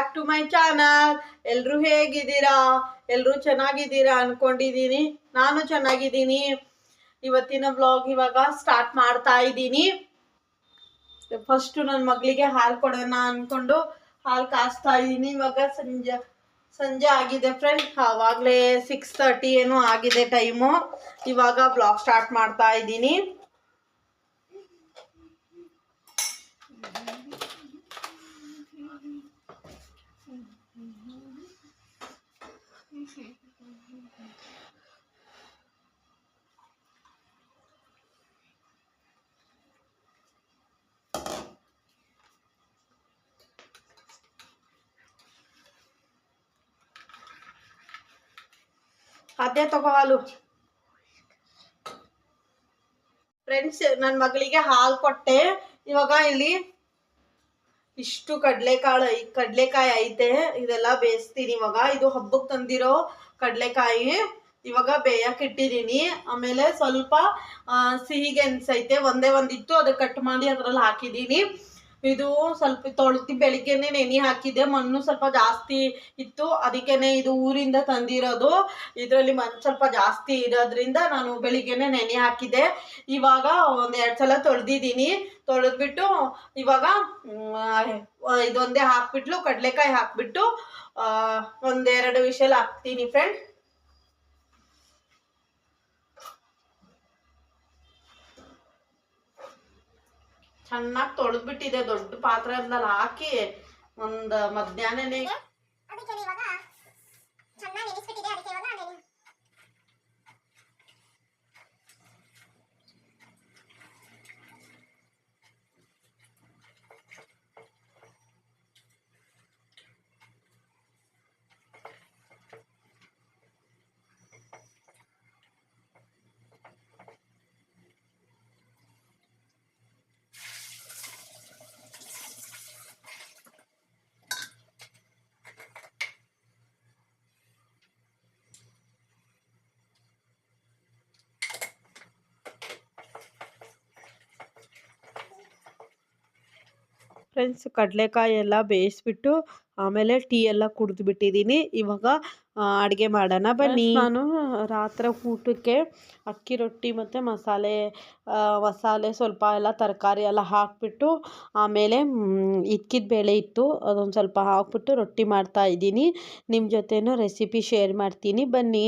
Back to my channel. ಎಲ್ಲರೂ ಹೇಗಿದ್ದೀರಾ? ಎಲ್ಲರೂ ಚೆನ್ನಾಗಿದ್ದೀರಾ ಅನ್ಕೊಂಡಿದ್ದೀನಿ. ನಾನು ಚೆನ್ನಾಗಿದ್ದೀನಿ. ಇವತ್ತಿನ ವ್ಲಾಗ್ ಇವಾಗ ಸ್ಟಾರ್ಟ್ ಮಾಡ್ತಾ ಇದ್ದೀನಿ. ಫಸ್ಟ್ ನನ್ನ ಮಗಳಿಗೆ ಹಾಲು ಕೊಡೋಣ ಅನ್ಕೊಂಡು ಹಾಲು ಕಾಸ್ತಾ ಇದ್ದೀನಿ. ಇವಾಗ ಸಂಜೆ ಆಗಿದೆ ಫ್ರೆಂಡ್. ಆವಾಗಲೇ 6:30 ಏನೋ ಆಗಿದೆ ಟೈಮು. ಇವಾಗ ಬ್ಲಾಗ್ ಸ್ಟಾರ್ಟ್ ಮಾಡ್ತಾ ಇದ್ದೀನಿ. ಅದೇ ತಗೋ ಹಾಲು. ಫ್ರೆಂಡ್ಸ್, ನನ್ನ ಮಗಳಿಗೆ ಹಾಲು ಕೊಟ್ಟೆ. ಇವಾಗ ಇಲ್ಲಿ ಇಷ್ಟು ಕಡಲೆಕಾಯಿ ಐತೆ. ಇದೆಲ್ಲ ಬೇಯಿಸ್ತೀನಿ ಇವಾಗ. ಇದು ಹಬ್ಬಕ್ಕೆ ತಂದಿರೋ ಕಡಲೆಕಾಯಿ. ಇವಾಗ ಬೇಯಕ್ಕೆ ಇಟ್ಟಿದ್ದೀನಿ. ಆಮೇಲೆ ಸ್ವಲ್ಪ ಸಿಹಿ ಗೆಣಸು ಐತೆ, ಒಂದೇ ಒಂದಿತ್ತು, ಅದು ಕಟ್ ಮಾಡಿ ಅದ್ರಲ್ಲಿ ಹಾಕಿದ್ದೀನಿ. ಇದು ಸ್ವಲ್ಪ ತೊಳೆದು ಬೆಳಿಗ್ಗೆನೆ ನೆನೆ ಹಾಕಿದ್ದೆ. ಮಣ್ಣು ಸ್ವಲ್ಪ ಜಾಸ್ತಿ ಇತ್ತು, ಅದಕ್ಕೇನೆ ಇದು ಊರಿಂದ ತಂದಿರೋದು. ಇದರಲ್ಲಿ ಮಣ್ಣು ಸ್ವಲ್ಪ ಜಾಸ್ತಿ ಇರೋದ್ರಿಂದ ನಾನು ಬೆಳಿಗ್ಗೆನೆ ನೆನೆ ಹಾಕಿದ್ದೆ. ಇವಾಗ 1-2 ಸಲ ತೊಳೆದಿದ್ದೀನಿ. ತೊಳೆದ್ಬಿಟ್ಟು ಇವಾಗ ಇದೊಂದೇ ಹಾಕ್ಬಿಟ್ಟು ಕಡಲೆಕಾಯಿ ಹಾಕ್ಬಿಟ್ಟು 1-2 ವಿಷಲ್ ಹಾಕ್ತೀನಿ ಫ್ರೆಂಡ್. ಚೆನ್ನಾಗಿ ತೊಳೆದ್ಬಿಟ್ಟಿದೆ. ದೊಡ್ಡ ಪಾತ್ರೆಯಲ್ಲಿ ಹಾಕಿ ಒಂದು ಮಧ್ಯಾಹ್ನನೇ ಫ್ರೆಂಡ್ಸ್, ಕಡಲೆಕಾಯಿ ಎಲ್ಲ ಬೇಯಿಸ್ಬಿಟ್ಟು ಆಮೇಲೆ ಟೀ ಎಲ್ಲ ಕುಡಿದು ಬಿಟ್ಟಿದ್ದೀನಿ. ಇವಾಗ ಅಡುಗೆ ಮಾಡೋಣ ಬನ್ನಿ. ನಾನು ರಾತ್ರಿ ಊಟಕ್ಕೆ ಅಕ್ಕಿ ರೊಟ್ಟಿ ಮತ್ತು ಮಸಾಲೆ ಸ್ವಲ್ಪ ಎಲ್ಲ ತರಕಾರಿ ಎಲ್ಲ ಹಾಕಿಬಿಟ್ಟು ಆಮೇಲೆ ಇಕ್ಕಿದ ಬೇಳೆ ಇತ್ತು, ಅದೊಂದು ಸ್ವಲ್ಪ ಹಾಕ್ಬಿಟ್ಟು ರೊಟ್ಟಿ ಮಾಡ್ತಾ ಇದ್ದೀನಿ. ನಿಮ್ಮ ಜೊತೆನೂ ರೆಸಿಪಿ ಶೇರ್ ಮಾಡ್ತೀನಿ ಬನ್ನಿ.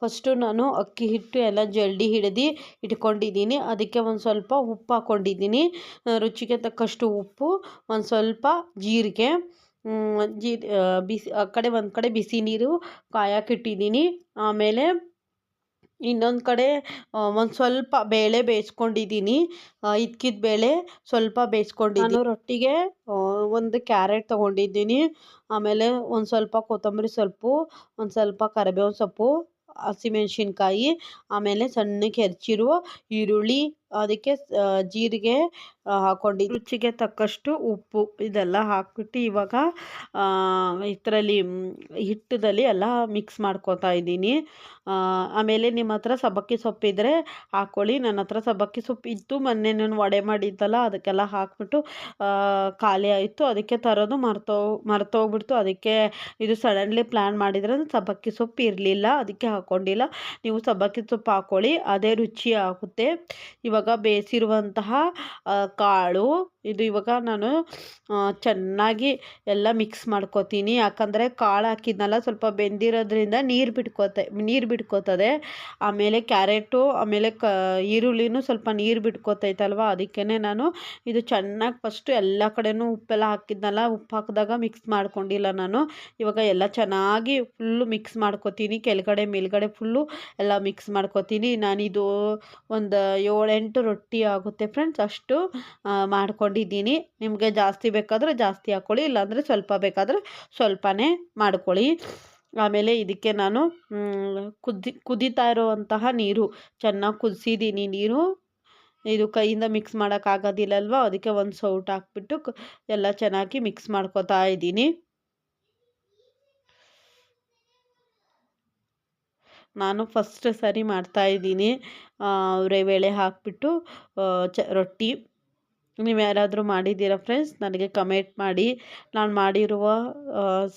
ಫಸ್ಟು ನಾನು ಅಕ್ಕಿ ಹಿಟ್ಟು ಎಲ್ಲ ಜಲ್ದಿ ಹಿಡಿದು ಇಟ್ಕೊಂಡಿದ್ದೀನಿ. ಅದಕ್ಕೆ ಒಂದು ಸ್ವಲ್ಪ ಉಪ್ಪು ಹಾಕ್ಕೊಂಡಿದ್ದೀನಿ, ರುಚಿಗೆ ತಕ್ಕಷ್ಟು ಉಪ್ಪು, ಒಂದು ಸ್ವಲ್ಪ ಜೀರಿಗೆ, ಒಂದು ಕಡೆ ಬಿಸಿ ನೀರು ಕಾಯಕ್ಕಿಟ್ಟಿದ್ದೀನಿ. ಆಮೇಲೆ ಇನ್ನೊಂದು ಕಡೆ ಒಂದು ಸ್ವಲ್ಪ ಬೇಳೆ ಬೇಯಿಸ್ಕೊಂಡಿದ್ದೀನಿ. ಇಕ್ಕಿದ ಬೇಳೆ ಸ್ವಲ್ಪ ಬೇಯಿಸ್ಕೊಂಡಿದ್ದೀನಿ. ನಾನು ರೊಟ್ಟಿಗೆ ಒಂದು ಕ್ಯಾರೆಟ್ ತೊಗೊಂಡಿದ್ದೀನಿ. ಆಮೇಲೆ ಒಂದು ಸ್ವಲ್ಪ ಕೊತ್ತಂಬರಿ ಸೊಪ್ಪು, ಒಂದು ಸ್ವಲ್ಪ ಕರಿಬೇವಿನ ಸೊಪ್ಪು, ಹಸಿಮೆಣ್ಸಿನ್ಕಾಯಿ, ಆಮೇಲೆ ಸಣ್ಣಕ್ಕೆ ಹೆಚ್ಚಿರುವ ಈರುಳ್ಳಿ, ಅದಕ್ಕೆ ಜೀರಿಗೆ ಹಾಕ್ಕೊಂಡಿದ್ದು, ರುಚಿಗೆ ತಕ್ಕಷ್ಟು ಉಪ್ಪು, ಇದೆಲ್ಲ ಹಾಕ್ಬಿಟ್ಟು ಇವಾಗ ಇದರಲ್ಲಿ ಹಿಟ್ಟದಲ್ಲಿ ಎಲ್ಲ ಮಿಕ್ಸ್ ಮಾಡ್ಕೊತಾ ಇದ್ದೀನಿ. ಆಮೇಲೆ ನಿಮ್ಮ ಹತ್ರ ಸಬ್ಬಕ್ಕಿ ಸೊಪ್ಪಿದ್ರೆ ಹಾಕ್ಕೊಳ್ಳಿ. ನನ್ನ ಹತ್ರ ಸಬ್ಬಕ್ಕಿ ಸೊಪ್ಪು ಇತ್ತು, ಮೊನ್ನೆ ನಾನು ವಡೆ ಮಾಡಿದ್ದಲ್ಲ ಅದಕ್ಕೆಲ್ಲ ಹಾಕ್ಬಿಟ್ಟು ಖಾಲಿ ಆಯಿತು. ಅದಕ್ಕೆ ತರೋದು ಮರ್ತೋಗ್ಬಿಡ್ತು. ಅದಕ್ಕೆ ಇದು ಸಡನ್ಲಿ ಪ್ಲ್ಯಾನ್ ಮಾಡಿದ್ರೆ ಸಬ್ಬಕ್ಕಿ ಸೊಪ್ಪು ಇರಲಿಲ್ಲ, ಅದಕ್ಕೆ ಹಾಕ್ಕೊಂಡಿಲ್ಲ. ನೀವು ಸಬ್ಬಕ್ಕಿ ಸೊಪ್ಪು ಹಾಕ್ಕೊಳ್ಳಿ, ಅದೇ ರುಚಿ ಆಗುತ್ತೆ. ಇವಾಗ ಬೇಯಿಸಿರುವಂತಹ ಕಾಳು ಇದು ಇವಾಗ ನಾನು ಚೆನ್ನಾಗಿ ಎಲ್ಲ ಮಿಕ್ಸ್ ಮಾಡ್ಕೊತೀನಿ. ಯಾಕಂದರೆ ಕಾಳು ಹಾಕಿದ್ನಲ್ಲ ಸ್ವಲ್ಪ ಬೆಂದಿರೋದ್ರಿಂದ ನೀರು ಬಿಟ್ಕೋತದೆ. ಆಮೇಲೆ ಕ್ಯಾರೆಟು ಆಮೇಲೆ ಈರುಳ್ಳಿನೂ ಸ್ವಲ್ಪ ನೀರು ಬಿಟ್ಕೋತೈತಲ್ವ, ಅದಕ್ಕೇ ನಾನು ಇದು ಚೆನ್ನಾಗಿ ಫಸ್ಟು ಎಲ್ಲ ಕಡೆನೂ ಉಪ್ಪೆಲ್ಲ ಹಾಕಿದ್ನಲ್ಲ, ಉಪ್ಪು ಹಾಕಿದಾಗ ಮಿಕ್ಸ್ ಮಾಡ್ಕೊಂಡಿಲ್ಲ ನಾನು. ಇವಾಗ ಎಲ್ಲ ಚೆನ್ನಾಗಿ ಫುಲ್ಲು ಮಿಕ್ಸ್ ಮಾಡ್ಕೊತೀನಿ, ಕೆಳಗಡೆ ಮೇಲ್ಗಡೆ ಫುಲ್ಲು ಎಲ್ಲ ಮಿಕ್ಸ್ ಮಾಡ್ಕೊತೀನಿ. ನಾನಿದು ಒಂದು 7-8 ರೊಟ್ಟಿ ಆಗುತ್ತೆ ಫ್ರೆಂಡ್ಸ್, ಅಷ್ಟು ಮಾಡ್ಕೊಂಡಿದ್ದೀನಿ. ನಿಮಗೆ ಜಾಸ್ತಿ ಬೇಕಾದರೆ ಜಾಸ್ತಿ ಹಾಕ್ಕೊಳ್ಳಿ, ಇಲ್ಲಾಂದರೆ ಸ್ವಲ್ಪ ಬೇಕಾದರೆ ಸ್ವಲ್ಪನೇ ಮಾಡ್ಕೊಳ್ಳಿ. ಆಮೇಲೆ ಇದಕ್ಕೆ ನಾನು ಕುದೀತಾ ಇರುವಂತಹ ನೀರು ಚೆನ್ನಾಗಿ ಕುದಿಸಿದ್ದೀನಿ. ನೀರು ಇದು ಕೈಯಿಂದ ಮಿಕ್ಸ್ ಮಾಡೋಕ್ಕಾಗೋದಿಲ್ಲಲ್ವ, ಅದಕ್ಕೆ ಒಂದು ಸೌಟ್ ಹಾಕ್ಬಿಟ್ಟು ಎಲ್ಲ ಚೆನ್ನಾಗಿ ಮಿಕ್ಸ್ ಮಾಡ್ಕೊತಾ ಇದ್ದೀನಿ. ನಾನು ಫಸ್ಟ್ ಸರಿ ಮಾಡ್ತಾಯಿದ್ದೀನಿ. ಬೇಳೆ ಹಾಕಿಬಿಟ್ಟು ರೊಟ್ಟಿ ನೀವು ಯಾರಾದರೂ ಮಾಡಿದ್ದೀರಾ ಫ್ರೆಂಡ್ಸ್? ನನಗೆ ಕಮೆಂಟ್ ಮಾಡಿ. ನಾನು ಮಾಡಿರುವ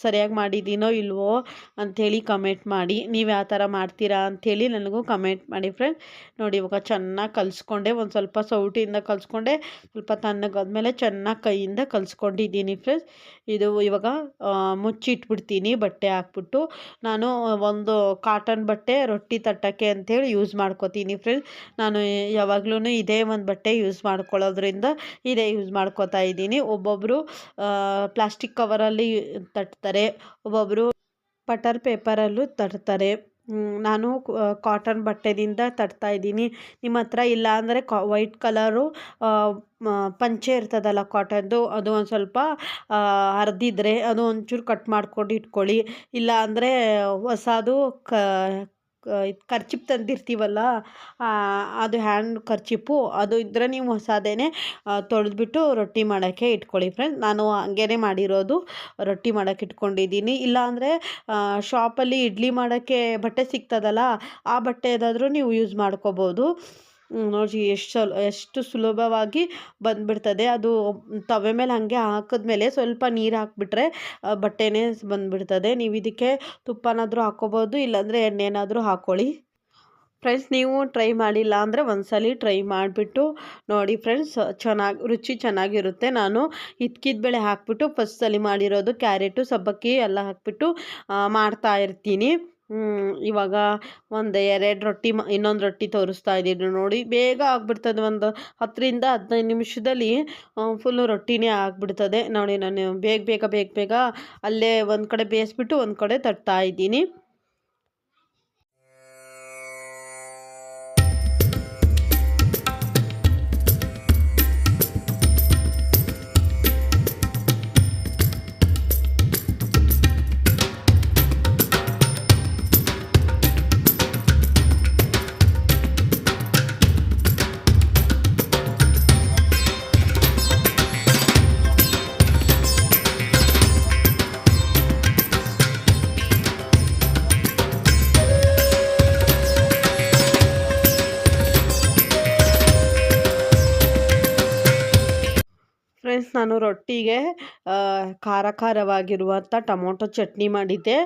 ಸರಿಯಾಗಿ ಮಾಡಿದ್ದೀನೋ ಇಲ್ವೋ ಅಂಥೇಳಿ ಕಮೆಂಟ್ ಮಾಡಿ. ನೀವು ಯಾವ ಥರ ಮಾಡ್ತೀರಾ ಅಂಥೇಳಿ ನನಗೂ ಕಮೆಂಟ್ ಮಾಡಿ ಫ್ರೆಂಡ್ಸ್. ನೋಡಿ ಇವಾಗ ಚೆನ್ನಾಗಿ ಕಲಿಸ್ಕೊಂಡೆ, ಒಂದು ಸ್ವಲ್ಪ ಸೌಟಿಂದ ಕಲಿಸ್ಕೊಂಡೆ, ಸ್ವಲ್ಪ ತಣ್ಣಗಾದ್ಮೇಲೆ ಚೆನ್ನಾಗಿ ಕೈಯಿಂದ ಕಲಿಸ್ಕೊಂಡಿದ್ದೀನಿ ಫ್ರೆಂಡ್ಸ್. ಇದು ಇವಾಗ ಮುಚ್ಚಿಟ್ಬಿಡ್ತೀನಿ ಬಟ್ಟೆ ಹಾಕ್ಬಿಟ್ಟು. ನಾನು ಒಂದು ಕಾಟನ್ ಬಟ್ಟೆ ರೊಟ್ಟಿ ತಟ್ಟಕ್ಕೆ ಅಂಥೇಳಿ ಯೂಸ್ ಮಾಡ್ಕೋತೀನಿ ಫ್ರೆಂಡ್ಸ್. ನಾನು ಯಾವಾಗ್ಲೂ ಇದೇ ಒಂದು ಬಟ್ಟೆ ಯೂಸ್ ಮಾಡ್ಕೊಳ್ಳೋದ್ರಿಂದ ಇದೇ ಯೂಸ್ ಮಾಡ್ಕೋತಾ ಇದ್ದೀನಿ. ಒಬ್ಬೊಬ್ಬರು ಪ್ಲಾಸ್ಟಿಕ್ ಕವರಲ್ಲಿ ತಟ್ತಾರೆ, ಒಬ್ಬೊಬ್ಬರು ಬಟರ್ ಪೇಪರಲ್ಲೂ ತಟ್ತಾರೆ. ನಾನು ಕಾಟನ್ ಬಟ್ಟೆದಿಂದ ತಟ್ತಾ ಇದ್ದೀನಿ. ನಿಮ್ಮ ಹತ್ರ ಇಲ್ಲ ಅಂದರೆ ವೈಟ್ ಕಲರು ಪಂಚೆ ಇರ್ತದಲ್ಲ ಕಾಟನ್ದು, ಅದು ಒಂದು ಸ್ವಲ್ಪ ಹರಿದಿದ್ರೆ ಅದು ಒಂಚೂರು ಕಟ್ ಮಾಡ್ಕೊಂಡು ಇಟ್ಕೊಳ್ಳಿ. ಇಲ್ಲ ಅಂದರೆ ಹೊಸದು ಕರ್ಚಿಪ್ ತಂದಿರ್ತೀವಲ್ಲ, ಅದು ಹ್ಯಾಂಡ್ ಕರ್ಚಿಪ್ಪು ಅದು ಇದ್ದರೆ ನೀವು ಹೊಸದೇನೆ ತೊಳೆದ್ಬಿಟ್ಟು ರೊಟ್ಟಿ ಮಾಡೋಕ್ಕೆ ಇಟ್ಕೊಳ್ಳಿ ಫ್ರೆಂಡ್ಸ್. ನಾನು ಹಂಗೇ ಮಾಡಿರೋದು, ರೊಟ್ಟಿ ಮಾಡೋಕ್ಕೆ ಇಟ್ಕೊಂಡಿದ್ದೀನಿ. ಇಲ್ಲಾಂದರೆ ಶಾಪಲ್ಲಿ ಇಡ್ಲಿ ಮಾಡೋಕ್ಕೆ ಬಟ್ಟೆ ಸಿಗ್ತದಲ್ಲ, ಆ ಬಟ್ಟೆದಾದರೂ ನೀವು ಯೂಸ್ ಮಾಡ್ಕೋಬೋದು. ನೋಡಿ ಎಷ್ಟು ಸುಲಭವಾಗಿ ಬಂದುಬಿಡ್ತದೆ. ಅದು ತವೆ ಮೇಲೆ ಹಾಗೆ ಹಾಕಿದ್ಮೇಲೆ ಸ್ವಲ್ಪ ನೀರು ಹಾಕಿಬಿಟ್ರೆ ಬಟ್ಟೆನೇ ಬಂದುಬಿಡ್ತದೆ. ನೀವು ಇದಕ್ಕೆ ತುಪ್ಪನಾದರೂ ಹಾಕ್ಕೋಬೋದು, ಇಲ್ಲಾಂದರೆ ಎಣ್ಣೆನಾದರೂ ಹಾಕ್ಕೊಳ್ಳಿ ಫ್ರೆಂಡ್ಸ್. ನೀವು ಟ್ರೈ ಮಾಡಿಲ್ಲ ಅಂದರೆ ಒಂದ್ಸಲ ಟ್ರೈ ಮಾಡಿಬಿಟ್ಟು ನೋಡಿ ಫ್ರೆಂಡ್ಸ್, ರುಚಿ ಚೆನ್ನಾಗಿರುತ್ತೆ. ನಾನು ಹಿಚ್ಕಿದ ಬೇಳೆ ಹಾಕ್ಬಿಟ್ಟು ಫಸ್ಟ್ ಸಲ ಮಾಡಿರೋದು. ಕ್ಯಾರೆಟು ಸಬ್ಬಕ್ಕಿ ಎಲ್ಲ ಹಾಕ್ಬಿಟ್ಟು ಮಾಡ್ತಾ ಇರ್ತೀನಿ. ಇವಾಗ ಒಂದು 2 ರೊಟ್ಟಿ ಇನ್ನೊಂದು ರೊಟ್ಟಿ ತೋರಿಸ್ತಾ ಇದ್ದೀನಿ ನೋಡಿ. ಬೇಗ ಆಗಿಬಿಡ್ತದೆ, ಒಂದು 10-15 ನಿಮಿಷದಲ್ಲಿ ಫುಲ್ಲು ರೊಟ್ಟಿನೇ ಆಗಿಬಿಡ್ತದೆ ನೋಡಿ. ನಾನು ಬೇಗ ಅಲ್ಲೇ ಒಂದು ಕಡೆ ಬೇಯಿಸ್ಬಿಟ್ಟು ಒಂದು ಕಡೆ ತಟ್ತಾ ಇದ್ದೀನಿ. ಫ್ರೆಂಡ್ಸ್, ನಾನು ರೊಟ್ಟಿಗೆ ಖಾರವಾಗಿರುವಂಥ ಟೊಮೊಟೊ ಚಟ್ನಿ ಮಾಡಿದ್ದೆ.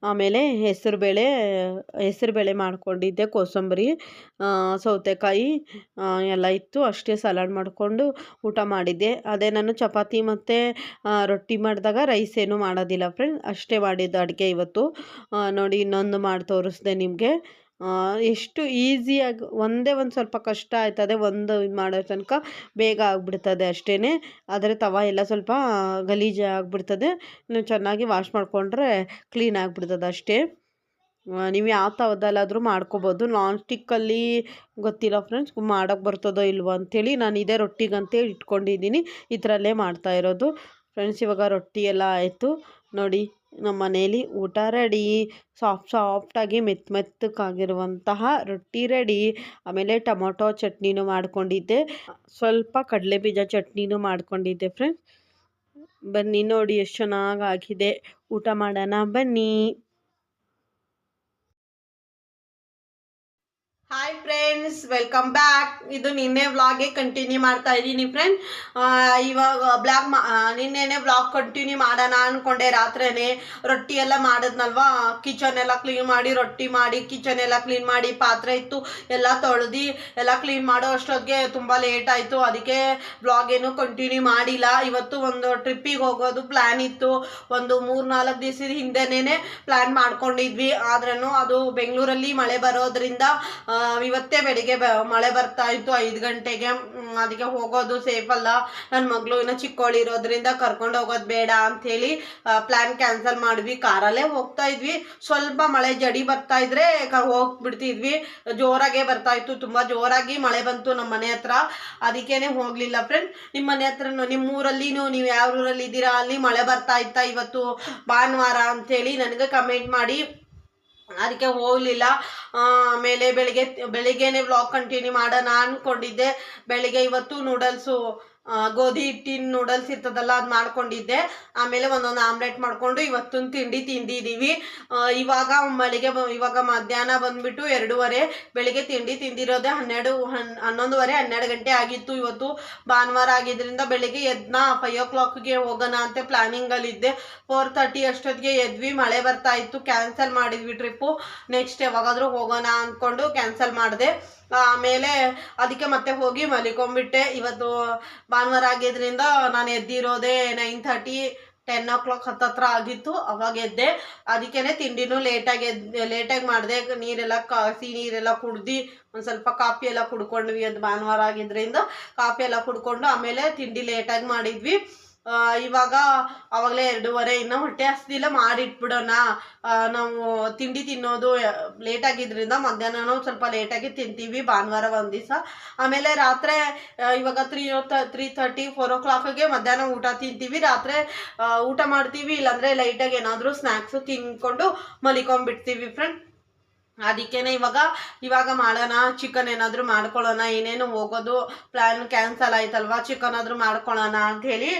ಆಮೇಲೆ ಹೆಸರುಬೇಳೆ ಮಾಡ್ಕೊಂಡಿದ್ದೆ, ಕೋಸಂಬರಿ, ಸೌತೆಕಾಯಿ ಎಲ್ಲ ಇತ್ತು. ಅಷ್ಟೇ ಸಲಾಡ್ ಮಾಡಿಕೊಂಡು ಊಟ ಮಾಡಿದ್ದೆ. ಅದೇ ನಾನು ಚಪಾತಿ ಮತ್ತು ರೊಟ್ಟಿ ಮಾಡಿದಾಗ ರೈಸ್ ಏನೂ ಮಾಡೋದಿಲ್ಲ ಫ್ರೆಂಡ್ಸ್. ಅಷ್ಟೇ ಮಾಡಿದ್ದು ಅಡುಗೆ ಇವತ್ತು. ನೋಡಿ ಇನ್ನೊಂದು ಮಾಡಿ ತೋರಿಸ್ದೆ ನಿಮಗೆ. ಎಷ್ಟು ಈಸಿಯಾಗಿ, ಒಂದೇ ಒಂದು ಸ್ವಲ್ಪ ಕಷ್ಟ ಆಯ್ತದೆ ಒಂದು ಇದು ಮಾಡೋ ತನಕ, ಬೇಗ ಆಗಿಬಿಡ್ತದೆ ಅಷ್ಟೇ. ಆದರೆ ತವ ಎಲ್ಲ ಸ್ವಲ್ಪ ಗಲೀಜು ಆಗಿಬಿಡ್ತದೆ. ನೀವು ಚೆನ್ನಾಗಿ ವಾಶ್ ಮಾಡಿಕೊಂಡ್ರೆ ಕ್ಲೀನ್ ಆಗಿಬಿಡ್ತದೆ ಅಷ್ಟೇ. ನೀವು ಯಾವ ತವದಲ್ಲಾದರೂ ಮಾಡ್ಕೋಬೋದು. ನಾನ್ ಸ್ಟಿಕ್ಕಲ್ಲಿ ಗೊತ್ತಿಲ್ಲ ಫ್ರೆಂಡ್ಸ್, ಮಾಡೋಕ್ಕೆ ಬರ್ತದೋ ಇಲ್ವೋ ಅಂಥೇಳಿ ನಾನು ಇದೇ ರೊಟ್ಟಿಗಂತೇಳಿ ಇಟ್ಕೊಂಡಿದ್ದೀನಿ. ಇದರಲ್ಲೇ ಮಾಡ್ತಾ ಇರೋದು ಫ್ರೆಂಡ್ಸ್. ಇವಾಗ ರೊಟ್ಟಿ ಎಲ್ಲ ಆಯಿತು ನೋಡಿ. ನಮ್ಮ ಮನೇಲಿ ಊಟ ರೆಡಿ. ಸಾಫ್ಟಾಗಿ ಮೆತ್ತಗಾಗಿರುವಂತಹ ರೊಟ್ಟಿ ರೆಡಿ. ಆಮೇಲೆ ಟೊಮೊಟೊ ಚಟ್ನಿನೂ ಮಾಡ್ಕೊಂಡಿದ್ದೆ, ಸ್ವಲ್ಪ ಕಡಲೆಬೀಜ ಚಟ್ನಿನೂ ಮಾಡ್ಕೊಂಡಿದ್ದೆ ಫ್ರೆಂಡ್ಸ್. ಬನ್ನಿ ನೋಡಿ ಎಷ್ಟು ಚೆನ್ನಾಗಾಗಿದೆ. ಊಟ ಮಾಡೋಣ ಬನ್ನಿ. Hi friends, welcome back. ಇದು ನಿನ್ನೆ ವ್ಲಾಗೆ ಕಂಟಿನ್ಯೂ ಮಾಡ್ತಾ ಇದ್ದೀನಿ ಫ್ರೆಂಡ್. ಇವಾಗ ನಿನ್ನೆನೆ ವ್ಲಾಗ್ ಕಂಟಿನ್ಯೂ ಮಾಡೋಣ ಅಂದ್ಕೊಂಡೆ. ರಾತ್ರಿನೇ ರೊಟ್ಟಿ ಎಲ್ಲ ಮಾಡಿದ್ನಲ್ವಾ, ಕಿಚನ್ ಎಲ್ಲ ಕ್ಲೀನ್ ಮಾಡಿ, ರೊಟ್ಟಿ ಮಾಡಿ, ಕಿಚನ್ ಎಲ್ಲ ಕ್ಲೀನ್ ಮಾಡಿ, ಪಾತ್ರೆ ಇತ್ತು ಎಲ್ಲ ತೊಳೆದು ಎಲ್ಲ ಕ್ಲೀನ್ ಮಾಡೋ ಅಷ್ಟೊತ್ತಿಗೆ ತುಂಬ ಲೇಟ್ ಆಯಿತು. ಅದಕ್ಕೆ ವ್ಲಾಗ್ ಏನು ಕಂಟಿನ್ಯೂ ಮಾಡಿಲ್ಲ. ಇವತ್ತು ಒಂದು ಟ್ರಿಪ್ಪಿಗೆ ಹೋಗೋದು ಪ್ಲ್ಯಾನ್ ಇತ್ತು. ಒಂದು 3-4 ದಿವಸದ ಹಿಂದೆನೇ ಪ್ಲ್ಯಾನ್ ಮಾಡ್ಕೊಂಡಿದ್ವಿ. ಆದ್ರೂ ಅದು ಬೆಂಗಳೂರಲ್ಲಿ ಮಳೆ ಬರೋದ್ರಿಂದ ಇವತ್ತೇ ಬೆಳಿಗ್ಗೆ ಮಳೆ ಬರ್ತಾ ಇತ್ತು 5 ಗಂಟೆಗೆ. ಅದಕ್ಕೆ ಹೋಗೋದು ಸೇಫ್ ಅಲ್ಲ, ನನ್ನ ಮಗಳು ಇನ್ನೂ ಚಿಕ್ಕವಳಿರೋದ್ರಿಂದ ಕರ್ಕೊಂಡು ಹೋಗೋದು ಬೇಡ ಅಂಥೇಳಿ ಪ್ಲ್ಯಾನ್ ಕ್ಯಾನ್ಸಲ್ ಮಾಡಿದ್ವಿ. ಕಾರಲ್ಲೇ ಹೋಗ್ತಾ ಇದ್ವಿ. ಸ್ವಲ್ಪ ಮಳೆ ಜಡಿ ಬರ್ತಾ ಇದ್ರೆ ಹೋಗ್ಬಿಡ್ತಿದ್ವಿ. ಜೋರಾಗೇ ಬರ್ತಾ ಇತ್ತು, ತುಂಬ ಜೋರಾಗಿ ಮಳೆ ಬಂತು ನಮ್ಮ ಮನೆ ಹತ್ರ. ಅದಕ್ಕೇನೆ ಹೋಗಲಿಲ್ಲ ಫ್ರೆಂಡ್. ನಿಮ್ಮ ಮನೆ ಹತ್ರನೂ, ನಿಮ್ಮ ಊರಲ್ಲಿನೂ, ನೀವು ಯಾವ ಊರಲ್ಲಿ ಇದ್ದೀರಾ ಅಲ್ಲಿ ಮಳೆ ಬರ್ತಾ ಇತ್ತಾ ಇವತ್ತು ಭಾನುವಾರ ಅಂಥೇಳಿ ನನಗೆ ಕಮೆಂಟ್ ಮಾಡಿ. ಅದಕ್ಕೆ ಹೋಗಲಿಲ್ಲ. ಆಮೇಲೆ ಬೆಳಿಗ್ಗೆನೇ ವ್ಲಾಗ್ ಕಂಟಿನ್ಯೂ ಮಾಡೋಣ ಅಂದ್ಕೊಂಡಿದ್ದೆ. ಬೆಳಿಗ್ಗೆ ಇವತ್ತು ನೂಡಲ್ಸು ಗೋಧಿ ಹಿಟ್ಟಿನ ನೂಡಲ್ಸ್ ಇರ್ತದಲ್ಲ ಅದು ಮಾಡ್ಕೊಂಡಿದ್ದೆ. ಆಮೇಲೆ ಒಂದೊಂದು ಆಮ್ಲೆಟ್ ಮಾಡಿಕೊಂಡು ಇವತ್ತೊಂದು ತಿಂಡಿ ತಿಂದಿದ್ದೀವಿ. ಇವಾಗ ಮಧ್ಯಾಹ್ನ ಬಂದ್ಬಿಟ್ಟು 2:30. ಬೆಳಿಗ್ಗೆ ತಿಂಡಿ ತಿಂದಿರೋದೆ 11:30 ಗಂಟೆ ಆಗಿತ್ತು. ಇವತ್ತು ಭಾನುವಾರ ಆಗಿದ್ದರಿಂದ ಬೆಳಿಗ್ಗೆ ಎದ್ನ 5 o'clockಗೆ ಹೋಗೋಣ ಅಂತ ಪ್ಲಾನಿಂಗಲ್ಲಿದ್ದೆ. 4:30 ಅಷ್ಟೊತ್ತಿಗೆ ಎದ್ವಿ. ಮಳೆ ಬರ್ತಾ ಇತ್ತು, ಕ್ಯಾನ್ಸಲ್ ಮಾಡಿದ್ವಿ ಟ್ರಿಪ್ಪು. ನೆಕ್ಸ್ಟ್ ಯಾವಾಗಾದರೂ ಹೋಗೋಣ ಅಂದ್ಕೊಂಡು ಕ್ಯಾನ್ಸಲ್ ಮಾಡಿದೆ. ಆಮೇಲೆ ಅದಕ್ಕೆ ಮತ್ತೆ ಹೋಗಿ ಮಲಿಕೊಂಡ್ಬಿಟ್ಟೆ. ಇವತ್ತು ಭಾನುವಾರ ಆಗಿದ್ರಿಂದ ನಾನು ಎದ್ದಿರೋದೇ 9:30 10 o'clock ಹತ್ತತ್ರ ಆಗಿತ್ತು. ಅವಾಗ ಎದ್ದೆ. ಅದಕ್ಕೇ ತಿಂಡಿನೂ ಲೇಟಾಗಿ ಮಾಡಿದೆ. ನೀರೆಲ್ಲ ಕುಡ್ದು ಒಂದು ಸ್ವಲ್ಪ ಕಾಫಿ ಎಲ್ಲ ಕುಡ್ಕೊಂಡ್ವಿ. ಅದು ಭಾನುವಾರ ಆಗಿದ್ರಿಂದ ಕಾಫಿ ಎಲ್ಲ ಕುಡ್ಕೊಂಡು ಆಮೇಲೆ ತಿಂಡಿ ಲೇಟಾಗಿ ಮಾಡಿದ್ವಿ. ಇವಾಗ ಆವಾಗಲೇ 2:30. ಇನ್ನೂ ಹೊಟ್ಟೆ ಹಸ್ದಿಲ್ಲ, ಮಾಡಿಟ್ಬಿಡೋಣ. ನಾವು ತಿಂಡಿ ತಿನ್ನೋದು ಲೇಟಾಗಿದ್ದರಿಂದ ಮಧ್ಯಾಹ್ನನೂ ಸ್ವಲ್ಪ ಲೇಟಾಗಿ ತಿಂತೀವಿ ಭಾನುವಾರ ಒಂದು ದಿವಸ. ಆಮೇಲೆ ರಾತ್ರಿ ಇವಾಗ 3:30 4 o'clockಗೆ ಮಧ್ಯಾಹ್ನ ಊಟ ತಿಂತೀವಿ. ರಾತ್ರಿ ಊಟ ಮಾಡ್ತೀವಿ, ಇಲ್ಲಾಂದರೆ ಲೈಟಾಗಿ ಏನಾದರೂ ಸ್ನ್ಯಾಕ್ಸು ತಿನ್ಕೊಂಡು ಮಲಿಕೊಂಡ್ಬಿಡ್ತೀವಿ ಫ್ರೆಂಡ್. ಅದಕ್ಕೇನೆ ಇವಾಗ ಮಾಡೋಣ, ಚಿಕನ್ ಏನಾದರೂ ಮಾಡ್ಕೊಳ್ಳೋಣ. ಏನೇನು ಹೋಗೋದು ಪ್ಲ್ಯಾನ್ ಕ್ಯಾನ್ಸಲ್ ಆಯ್ತಲ್ವ, ಚಿಕನ್ ಆದರೂ ಮಾಡ್ಕೊಳ್ಳೋಣ ಅಂಥೇಳಿ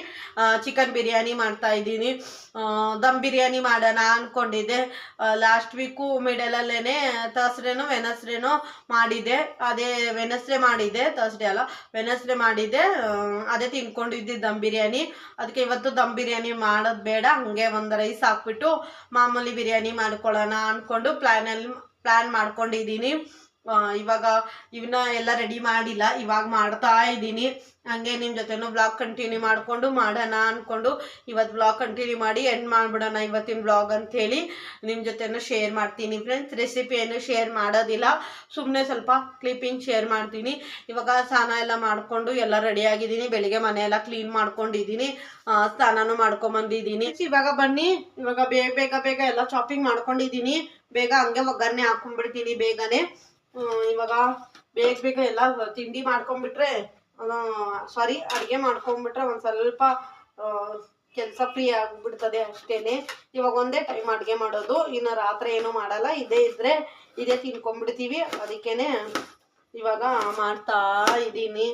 ಚಿಕನ್ ಬಿರಿಯಾನಿ ಮಾಡ್ತಾಯಿದ್ದೀನಿ. ದಮ್ ಬಿರಿಯಾನಿ ಮಾಡೋಣ ಅಂದ್ಕೊಂಡಿದ್ದೆ. ಲಾಸ್ಟ್ ವೀಕು ಮಿಡಲಲ್ಲೇ ವೆನಸ್ಡೇನೋ ಮಾಡಿದ್ದೆ. ಅದೇ ವೆನಸ್ಡೇ ಮಾಡಿದ್ದೆ, ಥರ್ಸ್ಡೇ ಅಲ್ಲ, ವೆನಸ್ಡೇ ಮಾಡಿದ್ದೆ. ಅದೇ ತಿನ್ಕೊಂಡಿದ್ದೆ ದಮ್ ಬಿರಿಯಾನಿ. ಅದಕ್ಕೆ ಇವತ್ತು ದಮ್ ಬಿರಿಯಾನಿ ಮಾಡೋದು ಬೇಡ, ಹಾಗೆ ಒಂದು ರೈಸ್ ಹಾಕ್ಬಿಟ್ಟು ಮಾಮೂಲಿ ಬಿರಿಯಾನಿ ಮಾಡ್ಕೊಳ್ಳೋಣ ಅಂದ್ಕೊಂಡು ಪ್ಲ್ಯಾನ್ ಮಾಡ್ಕೊಂಡಿದ್ದೀನಿ. ಇವಾಗ ಇವನ್ನ ಎಲ್ಲ ರೆಡಿ ಮಾಡಿಲ್ಲ, ಇವಾಗ ಮಾಡ್ತಾ ಇದ್ದೀನಿ. ಹಂಗೆ ನಿಮ್ಮ ಜೊತೆನೂ ಬ್ಲಾಗ್ ಕಂಟಿನ್ಯೂ ಮಾಡಿಕೊಂಡು ಮಾಡೋಣ ಅಂದ್ಕೊಂಡು ಇವತ್ತು ಬ್ಲಾಗ್ ಕಂಟಿನ್ಯೂ ಮಾಡಿ ಎಂಡ್ ಮಾಡಿಬಿಡೋಣ ಇವತ್ತಿನ ಬ್ಲಾಗ್ ಅಂಥೇಳಿ ನಿಮ್ಮ ಜೊತೆನೂ ಶೇರ್ ಮಾಡ್ತೀನಿ ಫ್ರೆಂಡ್ಸ್. ರೆಸಿಪಿ ಏನು ಶೇರ್ ಮಾಡೋದಿಲ್ಲ, ಸುಮ್ಮನೆ ಸ್ವಲ್ಪ ಕ್ಲಿಪ್ಪಿಂಗ್ ಶೇರ್ ಮಾಡ್ತೀನಿ. ಇವಾಗ ಸ್ನಾನ ಎಲ್ಲ ಮಾಡಿಕೊಂಡು ಎಲ್ಲ ರೆಡಿಯಾಗಿದ್ದೀನಿ. ಬೆಳಿಗ್ಗೆ ಮನೆಯೆಲ್ಲ ಕ್ಲೀನ್ ಮಾಡ್ಕೊಂಡಿದ್ದೀನಿ, ಸ್ನಾನನೂ ಮಾಡ್ಕೊಂಬಂದಿದ್ದೀನಿ. ಇವಾಗ ಬನ್ನಿ, ಇವಾಗ ಬೇಗ ಎಲ್ಲ ಶಾಪಿಂಗ್ ಮಾಡ್ಕೊಂಡಿದ್ದೀನಿ. ಬೇಗ ಹಂಗೆ ಒಗ್ಗರಣೆ ಹಾಕ್ಕೊಂಡ್ಬಿಡ್ತೀನಿ ಬೇಗನೆ. ಇವಾಗ ಬೇಗ ಎಲ್ಲ ತಿಂಡಿ ಮಾಡ್ಕೊಂಡ್ಬಿಟ್ರೆ ಅಡುಗೆ ಮಾಡ್ಕೊಂಡ್ಬಿಟ್ರೆ ಒಂದು ಸ್ವಲ್ಪ ಕೆಲಸ ಫ್ರೀ ಆಗಿಬಿಡ್ತದೆ ಅಷ್ಟೇ. ಇವಾಗ ಒಂದೇ ಟೈಮ್ ಅಡುಗೆ ಮಾಡೋದು, ಇನ್ನು ರಾತ್ರಿ ಏನೂ ಮಾಡಲ್ಲ. ಇದೇ ತಿನ್ಕೊಂಡ್ಬಿಡ್ತೀವಿ. ಅದಕ್ಕೇ ಇವಾಗ ಮಾಡ್ತಾ ಇದ್ದೀನಿ.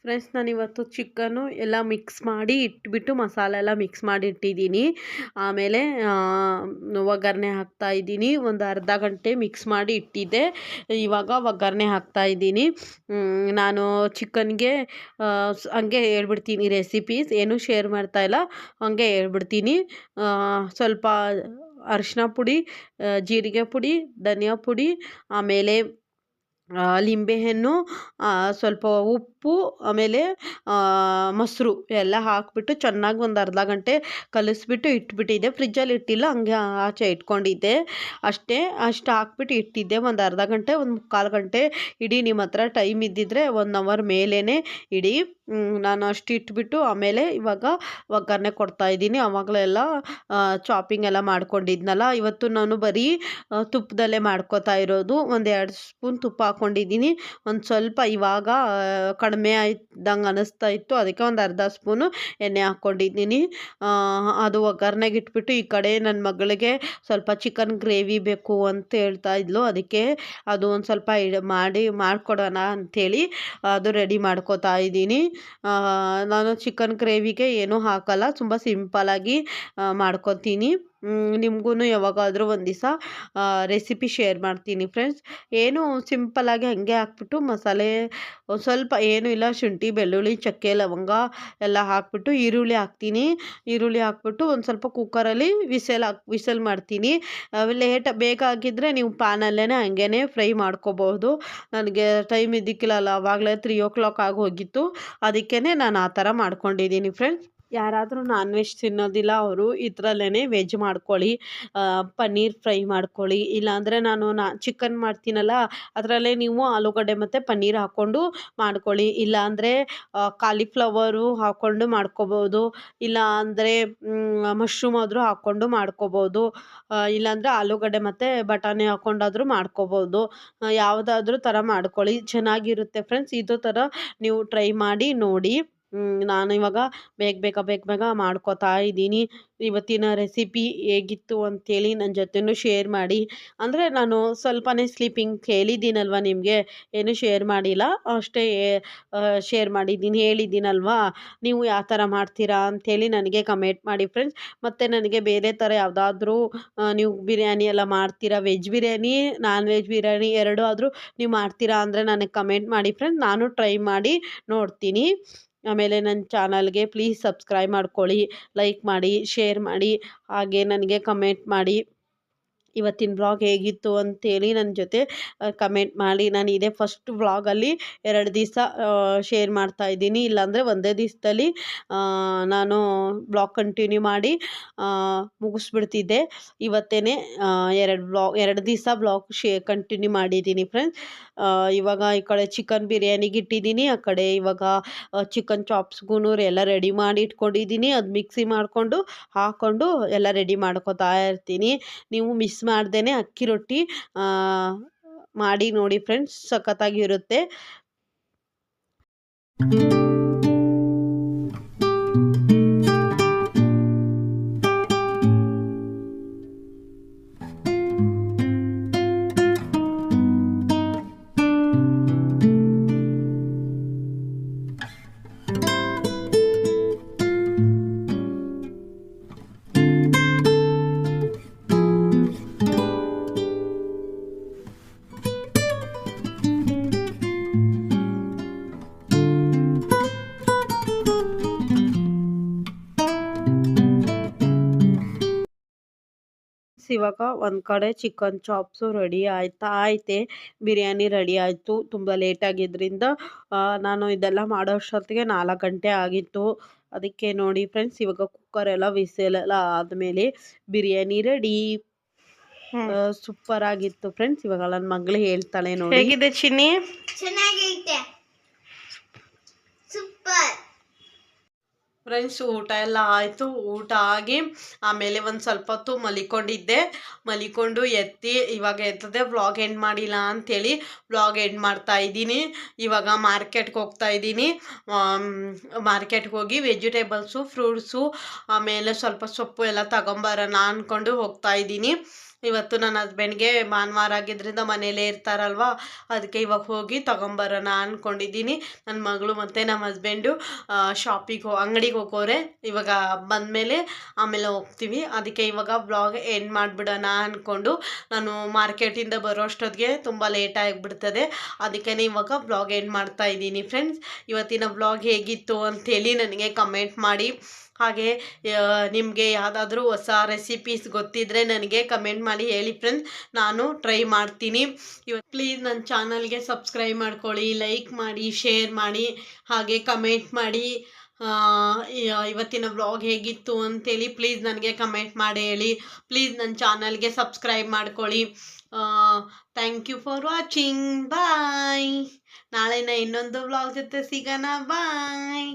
ಫ್ರೆಂಡ್ಸ್, ನಾನಿವತ್ತು ಚಿಕನ್ನು ಎಲ್ಲ ಮಿಕ್ಸ್ ಮಾಡಿ ಇಟ್ಬಿಟ್ಟು ಮಸಾಲೆ ಎಲ್ಲ ಮಿಕ್ಸ್ ಮಾಡಿ ಇಟ್ಟಿದ್ದೀನಿ. ಆಮೇಲೆ ಒಗ್ಗರಣೆ ಹಾಕ್ತಾಯಿದ್ದೀನಿ. ಒಂದು ಅರ್ಧ ಗಂಟೆ ಮಿಕ್ಸ್ ಮಾಡಿ ಇಟ್ಟಿದ್ದೆ. ಇವಾಗ ಒಗ್ಗರಣೆ ಹಾಕ್ತಾಯಿದ್ದೀನಿ. ನಾನು ಚಿಕನ್ಗೆ ಹಂಗೆ ಹೇಳ್ಬಿಡ್ತೀನಿ ರೆಸಿಪೀಸ್, ಏನೂ ಶೇರ್ ಮಾಡ್ತಾಯಿಲ್ಲ, ಹಂಗೆ ಹೇಳ್ಬಿಡ್ತೀನಿ. ಸ್ವಲ್ಪ ಅರಿಶಿನ ಪುಡಿ, ಜೀರಿಗೆ ಪುಡಿ, ಧನಿಯಾ ಪುಡಿ, ಆಮೇಲೆ ಲಿಂಬೆಹಣ್ಣು, ಸ್ವಲ್ಪ ಉಪ್ಪು, ಆಮೇಲೆ ಮೊಸರು ಎಲ್ಲ ಹಾಕಿಬಿಟ್ಟು ಚೆನ್ನಾಗಿ ಒಂದು ಅರ್ಧ ಗಂಟೆ ಕಲಿಸ್ಬಿಟ್ಟು ಇಟ್ಬಿಟ್ಟಿದ್ದೆ. ಫ್ರಿಜ್ಜಲ್ಲಿ ಇಟ್ಟಿಲ್ಲ, ಹಂಗೆ ಆಚೆ ಇಟ್ಕೊಂಡಿದ್ದೆ ಅಷ್ಟೇ. ಅಷ್ಟು ಹಾಕ್ಬಿಟ್ಟು ಇಟ್ಟಿದ್ದೆ ಒಂದು ಅರ್ಧ ಗಂಟೆ, ಒಂದು 3/4 ಗಂಟೆ ಇಡೀ. ನಿಮ್ಮ ಹತ್ರ ಟೈಮ್ ಇದ್ದಿದ್ದರೆ 1 ಅವರ್ ಮೇಲೇ ಇಡೀ. ನಾನು ಅಷ್ಟು ಇಟ್ಬಿಟ್ಟು ಆಮೇಲೆ ಇವಾಗ ಒಗ್ಗರಣೆ ಕೊಡ್ತಾಯಿದ್ದೀನಿ. ಆವಾಗಲೆಲ್ಲ ಚಾಪಿಂಗ್ ಎಲ್ಲ ಮಾಡ್ಕೊಂಡಿದ್ನಲ್ಲ. ಇವತ್ತು ನಾನು ಬರೀ ತುಪ್ಪದಲ್ಲೇ ಮಾಡ್ಕೋತಾ ಇರೋದು. 1-2 ಸ್ಪೂನ್ ತುಪ್ಪ ಹಾಕ್ಕೊಂಡಿದ್ದೀನಿ. ಒಂದು ಸ್ವಲ್ಪ ಇವಾಗ ಕಡಿಮೆ ಆಯ್ದಂಗೆ ಅನ್ನಿಸ್ತಾ ಇತ್ತು, ಅದಕ್ಕೆ ಒಂದು ಅರ್ಧ ಸ್ಪೂನು ಎಣ್ಣೆ ಹಾಕ್ಕೊಂಡಿದ್ದೀನಿ. ಅದು ಒಗ್ಗರಣೆಗೆ ಇಟ್ಬಿಟ್ಟು ಈ ಕಡೆ ನನ್ನ ಮಗಳಿಗೆ ಸ್ವಲ್ಪ ಚಿಕನ್ ಗ್ರೇವಿ ಬೇಕು ಅಂತ ಹೇಳ್ತಾ ಇದ್ಲು. ಅದಕ್ಕೆ ಅದು ಒಂದು ಸ್ವಲ್ಪ ಮಾಡಿಕೊಡೋಣ ಅಂಥೇಳಿ ಅದು ರೆಡಿ ಮಾಡ್ಕೋತಾ ಇದ್ದೀನಿ. ನಾನು ಚಿಕನ್ ಗ್ರೇವಿಗೆ ಏನೂ ಹಾಕಲ್ಲ, ತುಂಬ ಸಿಂಪಲಾಗಿ ಮಾಡ್ಕೊತೀನಿ. ನಿಮಗೂ ಯಾವಾಗಾದರೂ ಒಂದು ದಿವಸ ರೆಸಿಪಿ ಶೇರ್ ಮಾಡ್ತೀನಿ ಫ್ರೆಂಡ್ಸ್. ಏನು ಸಿಂಪಲಾಗಿ ಹಾಗೆ ಹಾಕ್ಬಿಟ್ಟು ಮಸಾಲೆ ಒಂದು ಸ್ವಲ್ಪ ಏನೂ ಇಲ್ಲ, ಶುಂಠಿ ಬೆಳ್ಳುಳ್ಳಿ ಚಕ್ಕೆ ಲವಂಗ ಎಲ್ಲ ಹಾಕ್ಬಿಟ್ಟು ಈರುಳ್ಳಿ ಹಾಕ್ತೀನಿ. ಈರುಳ್ಳಿ ಹಾಕ್ಬಿಟ್ಟು ಒಂದು ಸ್ವಲ್ಪ ಕುಕ್ಕರಲ್ಲಿ ವಿಸಲ್ ಮಾಡ್ತೀನಿ. ಬೇಗ ಆಗಿದ್ದರೆ ನೀವು ಪ್ಯಾನಲ್ಲೇ ಹಂಗೇ ಫ್ರೈ ಮಾಡ್ಕೋಬಹುದು. ನನಗೆ ಟೈಮ್ ಇದ್ದಿಕ್ಕಿಲ್ಲ, ಆವಾಗಲೇ 3 o'clock ಆಗಿ ಹೋಗಿತ್ತು, ಅದಕ್ಕೇ ನಾನು ಆ ಥರ ಮಾಡ್ಕೊಂಡಿದ್ದೀನಿ ಫ್ರೆಂಡ್ಸ್. ಯಾರಾದರೂ ನಾನ್ ವೆಜ್ ತಿನ್ನೋದಿಲ್ಲ ಅವರು ಇದರಲ್ಲೇ ವೆಜ್ ಮಾಡ್ಕೊಳ್ಳಿ, ಪನ್ನೀರ್ ಫ್ರೈ ಮಾಡ್ಕೊಳ್ಳಿ. ಇಲ್ಲಾಂದರೆ ನಾನು ಚಿಕನ್ ಮಾಡ್ತೀನಲ್ಲ, ಅದರಲ್ಲೇ ನೀವು ಆಲೂಗಡ್ಡೆ ಮತ್ತು ಪನ್ನೀರ್ ಹಾಕ್ಕೊಂಡು ಮಾಡ್ಕೊಳ್ಳಿ. ಇಲ್ಲಾಂದರೆ ಕಾಲಿಫ್ಲವರು ಹಾಕ್ಕೊಂಡು ಮಾಡ್ಕೋಬೋದು, ಇಲ್ಲ ಅಂದರೆ ಮಶ್ರೂಮ್ ಆದರೂ ಹಾಕ್ಕೊಂಡು ಮಾಡ್ಕೋಬೋದು, ಇಲ್ಲಾಂದರೆ ಆಲೂಗಡ್ಡೆ ಮತ್ತು ಬಟಾಣಿ ಹಾಕ್ಕೊಂಡಾದರೂ ಮಾಡ್ಕೋಬೋದು. ಯಾವುದಾದ್ರೂ ಥರ ಮಾಡ್ಕೊಳ್ಳಿ, ಚೆನ್ನಾಗಿರುತ್ತೆ ಫ್ರೆಂಡ್ಸ್. ಇದು ಥರ ನೀವು ಟ್ರೈ ಮಾಡಿ ನೋಡಿ. ನಾನು ಇವಾಗ ಬೇಗ ಮಾಡ್ಕೋತಾ ಇದ್ದೀನಿ. ಇವತ್ತಿನ ರೆಸಿಪಿ ಹೇಗಿತ್ತು ಅಂತೇಳಿ ನನ್ನ ಜೊತೆನೂ ಶೇರ್ ಮಾಡಿ. ಅಂದರೆ ನಾನು ಸ್ವಲ್ಪನೇ ಸ್ಲೀಪಿಂಗ್ ಹೇಳಿದ್ದೀನಲ್ವ ನಿಮಗೆ, ಏನೂ ಶೇರ್ ಮಾಡಿಲ್ಲ, ಅಷ್ಟೇ ಶೇರ್ ಮಾಡಿದ್ದೀನಿ, ಹೇಳಿದ್ದೀನಲ್ವಾ. ನೀವು ಯಾವ ಥರ ಮಾಡ್ತೀರಾ ಅಂಥೇಳಿ ನನಗೆ ಕಮೆಂಟ್ ಮಾಡಿ ಫ್ರೆಂಡ್ಸ್. ಮತ್ತು ನನಗೆ ಬೇರೆ ಥರ ಯಾವುದಾದ್ರೂ ನೀವು ಬಿರಿಯಾನಿ ಎಲ್ಲ ಮಾಡ್ತೀರಾ, veg biryani non veg biryani ಎರಡೂ ಆದರೂ ನೀವು ಮಾಡ್ತೀರಾ ಅಂದರೆ ನನಗೆ ಕಮೆಂಟ್ ಮಾಡಿ ಫ್ರೆಂಡ್ಸ್, ನಾನು ಟ್ರೈ ಮಾಡಿ ನೋಡ್ತೀನಿ. ಆಮೇಲೆ ನನ್ನ ಚಾನಲ್ಗೆ ಪ್ಲೀಸ್ ಸಬ್ಸ್ಕ್ರೈಬ್ ಮಾಡ್ಕೊಳ್ಳಿ, ಲೈಕ್ ಮಾಡಿ, ಶೇರ್ ಮಾಡಿ, ಹಾಗೆ ನನಗೆ ಕಮೆಂಟ್ ಮಾಡಿ ಇವತ್ತಿನ ವ್ಲಾಗ್ ಹೇಗಿತ್ತು ಅಂತೇಳಿ ನನ್ನ ಜೊತೆ ಕಮೆಂಟ್ ಮಾಡಿ. ನಾನು ಇದೇ ಫಸ್ಟ್ ವ್ಲಾಗಲ್ಲಿ 2 ದಿವಸ ಶೇರ್ ಮಾಡ್ತಾ ಇದ್ದೀನಿ, ಇಲ್ಲಾಂದರೆ ಒಂದೇ ದಿವಸದಲ್ಲಿ ನಾನು ವ್ಲಾಗ್ ಕಂಟಿನ್ಯೂ ಮಾಡಿ ಮುಗಿಸ್ಬಿಡ್ತಿದ್ದೆ. ಇವತ್ತೇ 2 ದಿವಸ ವ್ಲಾಗ್ ಕಂಟಿನ್ಯೂ ಮಾಡಿದ್ದೀನಿ ಫ್ರೆಂಡ್ಸ್. ಇವಾಗ ಈ ಕಡೆ ಚಿಕನ್ ಬಿರಿಯಾನಿಗೆ ಇಟ್ಟಿದ್ದೀನಿ, ಆ ಕಡೆ ಇವಾಗ ಚಿಕನ್ ಚಾಪ್ಸ್ಗೂ ಎಲ್ಲ ರೆಡಿ ಮಾಡಿ ಇಟ್ಕೊಂಡಿದ್ದೀನಿ. ಅದು ಮಿಕ್ಸಿ ಮಾಡಿಕೊಂಡು ಹಾಕ್ಕೊಂಡು ಎಲ್ಲ ರೆಡಿ ಮಾಡ್ಕೊತಾ ಇರ್ತೀನಿ. ನೀವು ಮಿಸ್ ಮಾಡ್ದೇ ಅಕ್ಕಿ ರೊಟ್ಟಿ ಮಾಡಿ ನೋಡಿ ಫ್ರೆಂಡ್ಸ್, ಸಖತ್ತಾಗಿರುತ್ತೆ. ಇವಾಗ ಒಂದು ಕಡೆ ಚಿಕನ್ ಚಾಪ್ಸು ರೆಡಿ ಐತೆ, ಬಿರಿಯಾನಿ ರೆಡಿ ಆಯಿತು. ತುಂಬ ಲೇಟಾಗಿದ್ದರಿಂದ ನಾನು ಇದೆಲ್ಲ ಮಾಡೋ ಅಷ್ಟೊತ್ತಿಗೆ 4 ಗಂಟೆ ಆಗಿತ್ತು. ಅದಕ್ಕೆ ನೋಡಿ ಫ್ರೆಂಡ್ಸ್, ಇವಾಗ ಕುಕ್ಕರೆಲ್ಲ ವಿಸಲೆಲ್ಲ ಆದಮೇಲೆ ಬಿರಿಯಾನಿ ರೆಡಿ. ಸೂಪರ್ ಆಗಿತ್ತು ಫ್ರೆಂಡ್ಸ್. ಇವಾಗ ನನ್ನ ಮಗಳು ಹೇಳ್ತಾಳೆ ನೋಡಿ, ಹೇಗಿದೆ ಚಿನ್ನಿ? ಚೆನ್ನಾಗೈತೆ, ಸೂಪರ್. ಫ್ರೆಂಡ್ಸ್, ಊಟ ಎಲ್ಲ ಆಯಿತು. ಊಟ ಆಗಿ ಆಮೇಲೆ ಒಂದು ಸ್ವಲ್ಪ ಹೊತ್ತು ಮಲಿಕೊಂಡು ಎತ್ತಿ ಇವಾಗ ಎತ್ತದೆ ವ್ಲಾಗ್ ಎಂಡ್ ಮಾಡಿಲ್ಲ ಅಂಥೇಳಿ ವ್ಲಾಗ್ ಎಂಡ್ ಮಾಡ್ತಾ ಇದ್ದೀನಿ. ಇವಾಗ ಮಾರ್ಕೆಟ್ಗೆ ಹೋಗ್ತಾ ಇದ್ದೀನಿ. ಮಾರ್ಕೆಟ್ಗೆ ಹೋಗಿ ವೆಜಿಟೇಬಲ್ಸು, ಫ್ರೂಟ್ಸು, ಆಮೇಲೆ ಸ್ವಲ್ಪ ಸೊಪ್ಪು ಎಲ್ಲ ತಗೊಂಬರೋಣ ಅಂದ್ಕೊಂಡು ಹೋಗ್ತಾ ಇದ್ದೀನಿ. ಇವತ್ತು ನನ್ನ ಹಸ್ಬೆಂಡ್ಗೆ ಭಾನುವಾರ ಆಗಿದ್ದರಿಂದ ಮನೇಲೇ ಇರ್ತಾರಲ್ವ, ಅದಕ್ಕೆ ಇವಾಗ ಹೋಗಿ ತಗೊಂಬರೋಣ ಅಂದ್ಕೊಂಡಿದ್ದೀನಿ. ನನ್ನ ಮಗಳು ಮತ್ತು ನಮ್ಮ ಹಸ್ಬೆಂಡು ಅಂಗಡಿಗೆ ಹೋಗೋರೆ. ಇವಾಗ ಬಂದಮೇಲೆ ಆಮೇಲೆ ಹೋಗ್ತೀವಿ. ಅದಕ್ಕೆ ಇವಾಗ ವ್ಲಾಗ್ ಎಂಡ್ ಮಾಡಿಬಿಡೋಣ ಅಂದ್ಕೊಂಡು, ನಾನು ಮಾರ್ಕೆಟಿಂದ ಬರೋ ಅಷ್ಟೊತ್ತಿಗೆ ತುಂಬ ಲೇಟ್ ಆಗಿಬಿಡ್ತದೆ. ಅದಕ್ಕೇ ಇವಾಗ ವ್ಲಾಗ್ ಎಂಡ್ ಮಾಡ್ತಾ ಇದ್ದೀನಿ ಫ್ರೆಂಡ್ಸ್. ಇವತ್ತಿನ ವ್ಲಾಗ್ ಹೇಗಿತ್ತು ಅಂಥೇಳಿ ನನಗೆ ಕಮೆಂಟ್ ಮಾಡಿ. ಹಾಗೆ ನಿಮಗೆ ಯಾವುದಾದ್ರೂ ಹೊಸ ರೆಸಿಪೀಸ್ ಗೊತ್ತಿದ್ದರೆ ನನಗೆ ಕಮೆಂಟ್ ಮಾಡಿ ಹೇಳಿ ಫ್ರೆಂಡ್ಸ್, ನಾನು ಟ್ರೈ ಮಾಡ್ತೀನಿ. ಪ್ಲೀಸ್ ನನ್ನ ಚಾನಲ್ಗೆ ಸಬ್ಸ್ಕ್ರೈಬ್ ಮಾಡ್ಕೊಳ್ಳಿ, ಲೈಕ್ ಮಾಡಿ, ಶೇರ್ ಮಾಡಿ, ಹಾಗೆ ಕಮೆಂಟ್ ಮಾಡಿ. ಇವತ್ತಿನ ವ್ಲಾಗ್ ಹೇಗಿತ್ತು ಅಂತೇಳಿ ಪ್ಲೀಸ್ ನನಗೆ ಕಮೆಂಟ್ ಮಾಡಿ ಹೇಳಿ. ಪ್ಲೀಸ್ ನನ್ನ ಚಾನಲ್ಗೆ ಸಬ್ಸ್ಕ್ರೈಬ್ ಮಾಡ್ಕೊಳ್ಳಿ. Thank you for watching. Bye. ನಾಳೆನ ಇನ್ನೊಂದು ವ್ಲಾಗ್ ಜೊತೆ ಸಿಗೋಣ. ಬಾಯ್.